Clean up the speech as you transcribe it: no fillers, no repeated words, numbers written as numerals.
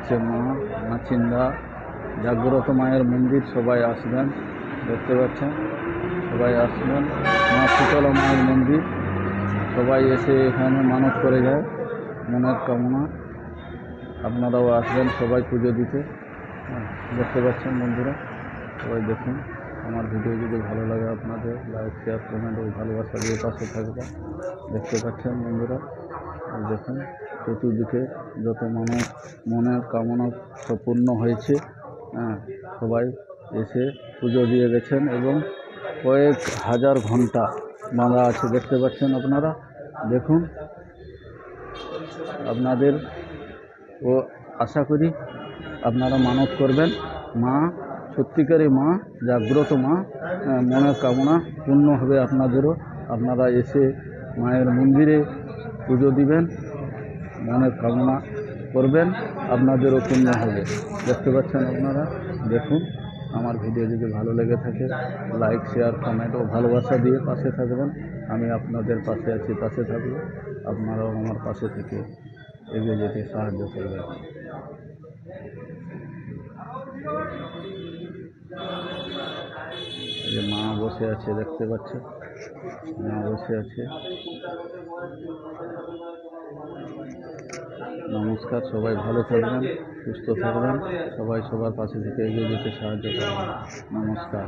হচ্ছে মা নাচিন্দা জাগ্রত মায়ের মন্দির। সবাই আসবেন, দেখতে পাচ্ছেন, সবাই আসবেন। মা শীতলা মায়ের মন্দির, সবাই এসে এখানে মানত করে যায় মনের কামনা। আপনারাও আসবেন সবাই পুজো দিতে। দেখতে পাচ্ছেন বন্ধুরা, সবাই দেখুন। আমার ভিডিও যদি ভালো লাগে আপনাদের লাইক শেয়ার কমেন্ট ও ভালোবাসা দিয়ে পাশে থাকবেন। দেখতে পাচ্ছেন বন্ধুরা, দেখুন চতুর্দিকে যত মানুষ মনের কামনা সম্পূর্ণ হয়েছে। সবাই এসে পুজো দিয়ে গেছেন এবং কয়েক হাজার ঘন্টা বাঁধা আছে। দেখতে পাচ্ছেন আপনারা, দেখুন। আপনাদের ও আশা করি আপনারা মানত করবেন। মা সত্যিকারই মা, জাগ্রত মা, মনের কামনা পূর্ণ হবে আপনাদেরও। আপনারা এসে মায়ের মন্দিরে পুজো দিবেন, মনের কামনা করবেন, আপনাদেরও পূর্ণ হবে। দেখতে পাচ্ছেন আপনারা, দেখুন। আমার ভিডিও যদি ভালো লেগে থাকে লাইক শেয়ার কমেন্ট ও ভালোবাসা দিয়ে পাশে থাকবেন। আমি আপনাদের পাশে আছি, পাশে থাকবো। আপনারাও আমার পাশে থেকে এগিয়ে যেতে সাহায্য করবেন। এই যে মা বসে আছে, দেখতে পাচ্ছেন, মা বসে আছে। নমস্কার, সবাই ভালো থাকবেন, সুস্থ থাকবেন, সবাই সবার পাশে থেকে এগিয়ে যেতে সাহায্য করবেন। নমস্কার।